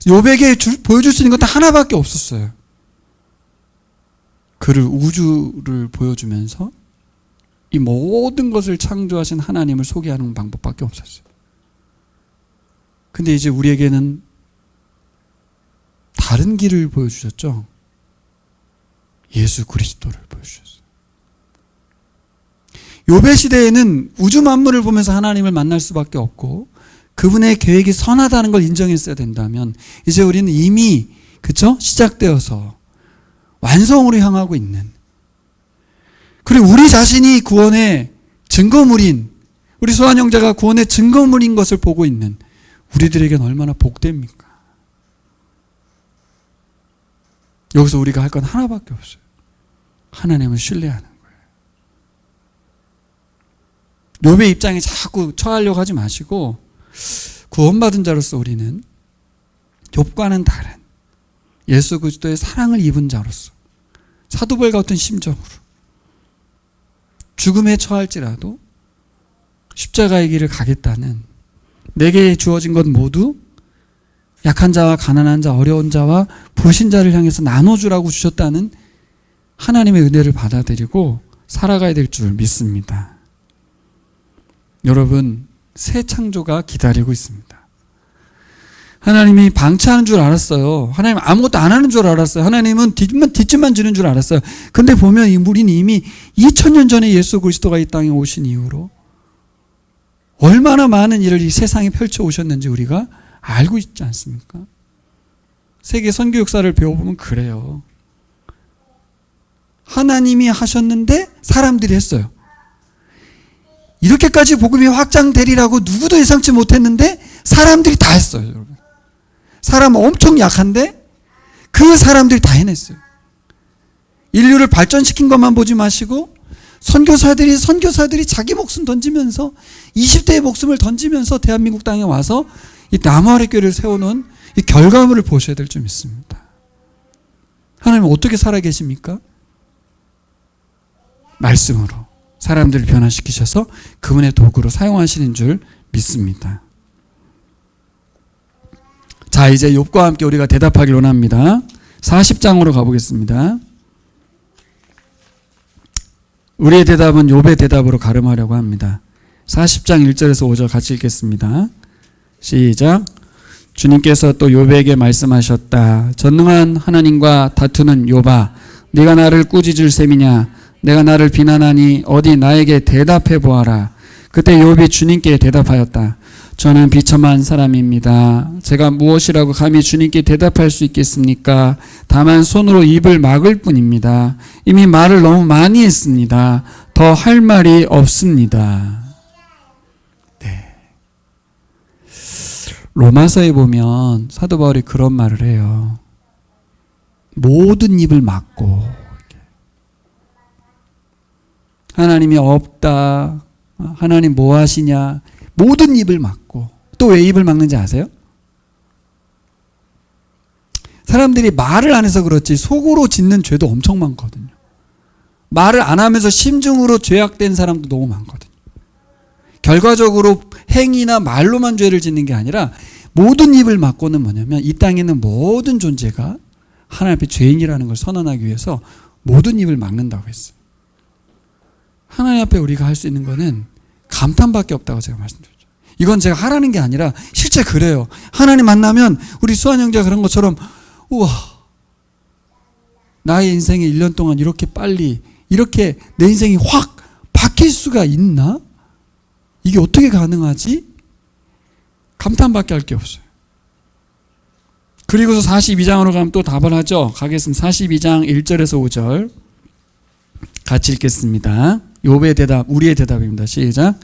욥에게 보여줄 수 있는 건 딱 하나밖에 없었어요. 그를 우주를 보여주면서 이 모든 것을 창조하신 하나님을 소개하는 방법밖에 없었어요. 근데 이제 우리에게는 다른 길을 보여주셨죠. 예수 그리스도를 보여주셨어요. 욥의 시대에는 우주 만물을 보면서 하나님을 만날 수밖에 없고 그분의 계획이 선하다는 걸 인정했어야 된다면 이제 우리는 이미 그쵸? 시작되어서 완성으로 향하고 있는, 그리고 우리 자신이 구원의 증거물인, 우리 소한 형제가 구원의 증거물인 것을 보고 있는 우리들에게는 얼마나 복됩니까? 여기서 우리가 할 건 하나밖에 없어요. 하나님을 신뢰하는 거예요. 욥의 입장에 자꾸 처하려고 하지 마시고 구원받은 자로서 우리는 욥과는 다른 예수 그리스도의 사랑을 입은 자로서 사도벌과 같은 심정으로 죽음에 처할지라도 십자가의 길을 가겠다는, 내게 주어진 것 모두 약한 자와 가난한 자, 어려운 자와 부신 자를 향해서 나눠주라고 주셨다는 하나님의 은혜를 받아들이고 살아가야 될 줄 믿습니다. 여러분, 새 창조가 기다리고 있습니다. 하나님이 방치하는 줄 알았어요. 하나님 아무것도 안 하는 줄 알았어요. 하나님은 뒷짐만 지는 줄 알았어요. 근데 보면 우리는 이미 2000년 전에 예수 그리스도가 이 땅에 오신 이후로 얼마나 많은 일을 이 세상에 펼쳐 오셨는지 우리가 알고 있지 않습니까? 세계 선교 역사를 배워보면 그래요. 하나님이 하셨는데 사람들이 했어요. 이렇게까지 복음이 확장되리라고 누구도 예상치 못했는데 사람들이 다 했어요. 여러분. 사람 엄청 약한데 그 사람들이 다 해냈어요. 인류를 발전시킨 것만 보지 마시고 선교사들이 자기 목숨 던지면서 20대의 목숨을 던지면서 대한민국 땅에 와서 이 나무 아래 교회를 세워놓은 이 결과물을 보셔야 될 줄 믿습니다. 하나님은 어떻게 살아계십니까? 말씀으로 사람들을 변화시키셔서 그분의 도구로 사용하시는 줄 믿습니다. 자, 이제 욥과 함께 우리가 대답하길 원합니다. 40장으로 가보겠습니다. 우리의 대답은 욥의 대답으로 가름하려고 합니다. 40장 1절에서 5절 같이 읽겠습니다. 시작. 주님께서 또 욥에게 말씀하셨다. 전능한 하나님과 다투는 욥아, 네가 나를 꾸짖을 셈이냐? 내가 나를 비난하니 어디 나에게 대답해 보아라. 그때 욥이 주님께 대답하였다. 저는 비참한 사람입니다. 제가 무엇이라고 감히 주님께 대답할 수 있겠습니까? 다만 손으로 입을 막을 뿐입니다. 이미 말을 너무 많이 했습니다. 더 할 말이 없습니다. 네. 로마서에 보면 사도 바울이 그런 말을 해요. 모든 입을 막고, 하나님이 없다, 하나님 뭐 하시냐, 모든 입을 막고. 또 왜 입을 막는지 아세요? 사람들이 말을 안 해서 그렇지 속으로 짓는 죄도 엄청 많거든요. 말을 안 하면서 심중으로 죄악된 사람도 너무 많거든요. 결과적으로 행위나 말로만 죄를 짓는 게 아니라 모든 입을 막고는 뭐냐면 이 땅에 있는 모든 존재가 하나님 앞에 죄인이라는 걸 선언하기 위해서 모든 입을 막는다고 했어요. 하나님 앞에 우리가 할 수 있는 거는 감탄밖에 없다고 제가 말씀드렸죠. 이건 제가 하라는 게 아니라 실제 그래요. 하나님 만나면 우리 수환 형제가 그런 것처럼 우와, 나의 인생이 1년 동안 이렇게 빨리 이렇게 내 인생이 확 바뀔 수가 있나? 이게 어떻게 가능하지? 감탄밖에 할 게 없어요. 그리고서 42장으로 가면 또 답을 하죠. 가겠습니다. 42장 1절에서 5절 같이 읽겠습니다. 욥의 대답, 우리의 대답입니다. 시작.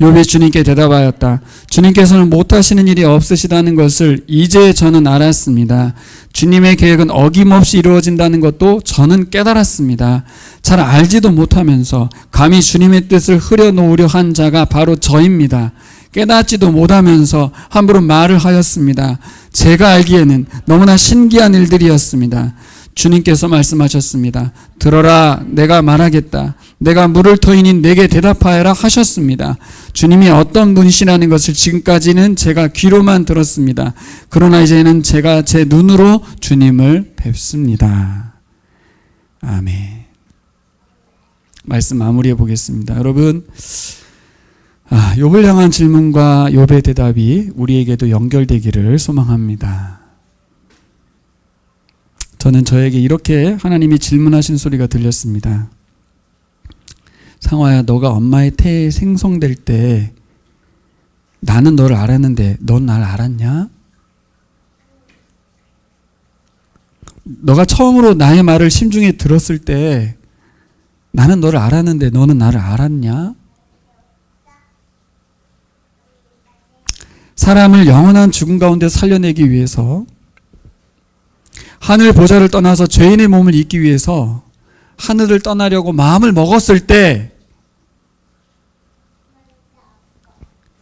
욥이 주님께 대답하였다. 주님께서는 못하시는 일이 없으시다는 것을 이제 저는 알았습니다. 주님의 계획은 어김없이 이루어진다는 것도 저는 깨달았습니다. 잘 알지도 못하면서 감히 주님의 뜻을 흐려놓으려 한 자가 바로 저입니다. 깨닫지도 못하면서 함부로 말을 하였습니다. 제가 알기에는 너무나 신기한 일들이었습니다. 주님께서 말씀하셨습니다. 들어라, 내가 말하겠다. 내가 물을 터이니 내게 대답하여라 하셨습니다. 주님이 어떤 분이시라는 것을 지금까지는 제가 귀로만 들었습니다. 그러나 이제는 제가 제 눈으로 주님을 뵙습니다. 아멘. 말씀 마무리해 보겠습니다. 여러분, 욥을 향한 질문과 욥의 대답이 우리에게도 연결되기를 소망합니다. 저는 저에게 이렇게 하나님이 질문하신 소리가 들렸습니다. 상화야, 너가 엄마의 태에 생성될 때 나는 너를 알았는데 넌 날 알았냐? 너가 처음으로 나의 말을 심중에 들었을 때 나는 너를 알았는데 너는 나를 알았냐? 사람을 영원한 죽음 가운데 살려내기 위해서 하늘 보좌를 떠나서 죄인의 몸을 잊기 위해서 하늘을 떠나려고 마음을 먹었을 때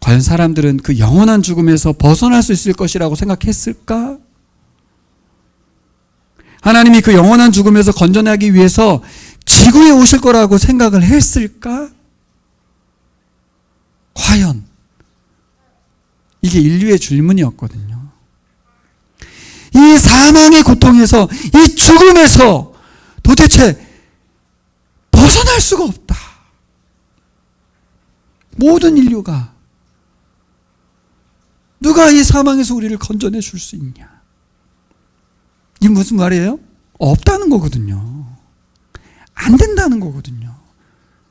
과연 사람들은 그 영원한 죽음에서 벗어날 수 있을 것이라고 생각했을까? 하나님이 그 영원한 죽음에서 건져내기 위해서 지구에 오실 거라고 생각을 했을까? 과연 이게 인류의 질문이었거든요. 이 사망의 고통에서, 이 죽음에서 도대체 벗어날 수가 없다. 모든 인류가 누가 이 사망에서 우리를 건져내 줄 수 있냐? 이게 무슨 말이에요? 없다는 거거든요. 안 된다는 거거든요.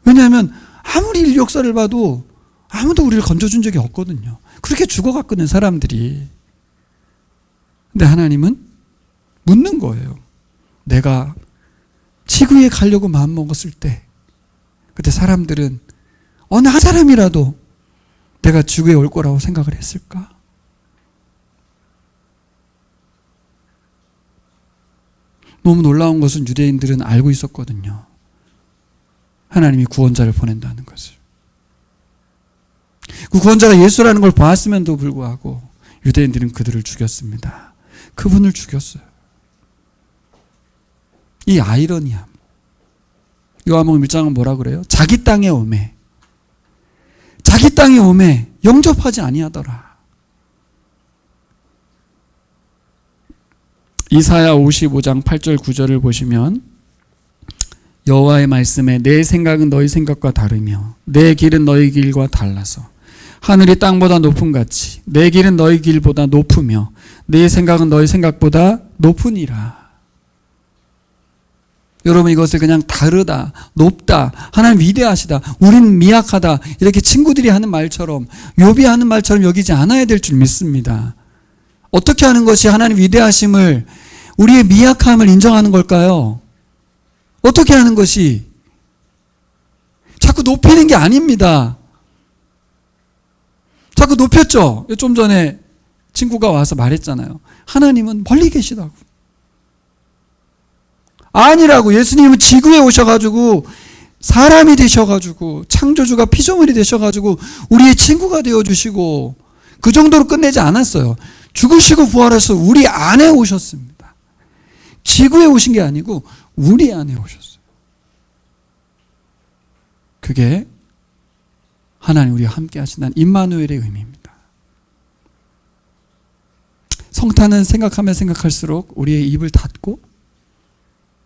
왜냐하면 아무리 인류 역사를 봐도 아무도 우리를 건져준 적이 없거든요. 그렇게 죽어갔거든, 사람들이. 근데 하나님은 묻는 거예요. 내가 지구에 가려고 마음먹었을 때 그때 사람들은 어느 한 사람이라도 내가 지구에 올 거라고 생각을 했을까? 너무 놀라운 것은 유대인들은 알고 있었거든요. 하나님이 구원자를 보낸다는 것을. 그 구원자가 예수라는 걸 봤음에도 불구하고 유대인들은 그들을 죽였습니다. 그분을 죽였어요. 이 아이러니함. 요한복음 1장은 뭐라 그래요? 자기 땅에 오매. 자기 땅에 오매 영접하지 아니하더라. 이사야 55장 8절 9절을 보시면 여호와의 말씀에 내 생각은 너희 생각과 다르며 내 길은 너희 길과 달라서 하늘이 땅보다 높음 같이 내 길은 너희 길보다 높으며 내 생각은 너희 생각보다 높으니라. 여러분, 이것을 그냥 다르다, 높다, 하나님 위대하시다, 우린 미약하다 이렇게 친구들이 하는 말처럼, 욥이 하는 말처럼 여기지 않아야 될 줄 믿습니다. 어떻게 하는 것이 하나님 위대하심을, 우리의 미약함을 인정하는 걸까요? 어떻게 하는 것이? 자꾸 높이는 게 아닙니다. 자꾸 높였죠. 좀 전에 친구가 와서 말했잖아요. 하나님은 멀리 계시다고. 아니라고. 예수님은 지구에 오셔가지고 사람이 되셔가지고 창조주가 피조물이 되셔가지고 우리의 친구가 되어주시고 그 정도로 끝내지 않았어요. 죽으시고 부활해서 우리 안에 오셨습니다. 지구에 오신 게 아니고 우리 안에 오셨어요. 그게 하나님 우리와 함께 하신다는 임마누엘의 의미입니다. 성탄은 생각하면 생각할수록 우리의 입을 닫고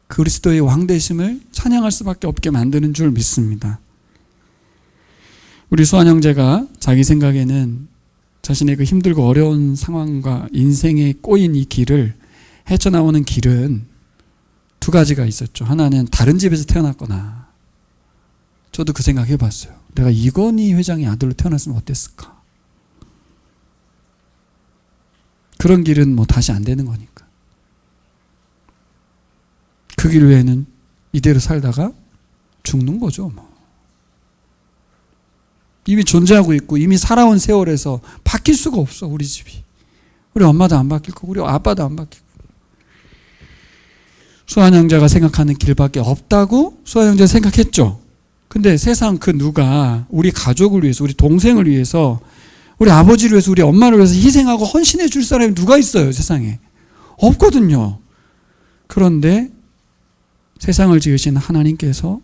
그리스도의 왕되심을 찬양할 수밖에 없게 만드는 줄 믿습니다. 우리 수환 형제가 자기 생각에는 자신의 그 힘들고 어려운 상황과 인생에 꼬인 이 길을 헤쳐나오는 길은 두 가지가 있었죠. 하나는 다른 집에서 태어났거나, 저도 그 생각 해봤어요. 내가 이건희 회장의 아들로 태어났으면 어땠을까? 그런 길은 뭐 다시 안 되는 거니까. 그 길 외에는 이대로 살다가 죽는 거죠, 뭐. 이미 존재하고 있고 이미 살아온 세월에서 바뀔 수가 없어, 우리 집이. 우리 엄마도 안 바뀔 거고 우리 아빠도 안 바뀔 거고. 수환 형제가 생각하는 길밖에 없다고 수환 형제가 생각했죠. 근데 세상 그 누가 우리 가족을 위해서, 우리 동생을 위해서, 우리 아버지를 위해서, 우리 엄마를 위해서 희생하고 헌신해 줄 사람이 누가 있어요, 세상에? 없거든요. 그런데 세상을 지으신 하나님께서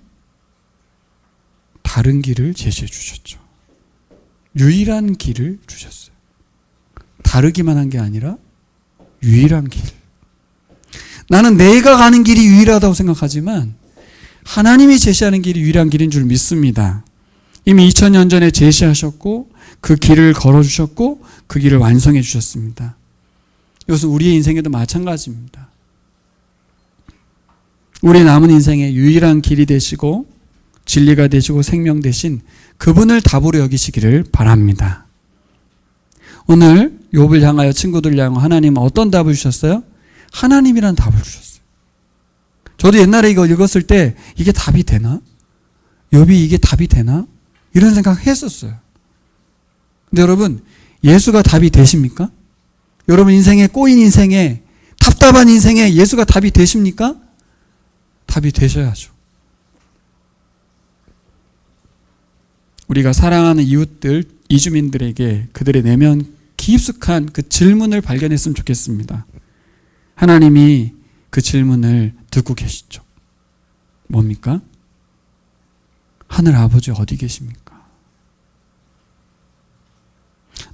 다른 길을 제시해 주셨죠. 유일한 길을 주셨어요. 다르기만 한 게 아니라 유일한 길. 나는 내가 가는 길이 유일하다고 생각하지만 하나님이 제시하는 길이 유일한 길인 줄 믿습니다. 이미 2000년 전에 제시하셨고 그 길을 걸어주셨고 그 길을 완성해 주셨습니다. 이것은 우리의 인생에도 마찬가지입니다. 우리 남은 인생의 유일한 길이 되시고 진리가 되시고 생명 되신 그분을 답으로 여기시기를 바랍니다. 오늘 욥을 향하여, 친구들 향하여 하나님은 어떤 답을 주셨어요? 하나님이란 답을 주셨어요. 저도 옛날에 이거 읽었을 때 이게 답이 되나? 욥이 이게 답이 되나? 이런 생각 했었어요. 근데 여러분, 예수가 답이 되십니까? 여러분 인생에, 꼬인 인생에, 답답한 인생에 예수가 답이 되십니까? 답이 되셔야죠. 우리가 사랑하는 이웃들, 이주민들에게 그들의 내면 깊숙한 그 질문을 발견했으면 좋겠습니다. 하나님이 그 질문을 듣고 계시죠. 뭡니까? 하늘 아버지 어디 계십니까?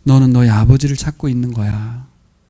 너는 너의 아버지를 찾고 있는 거야.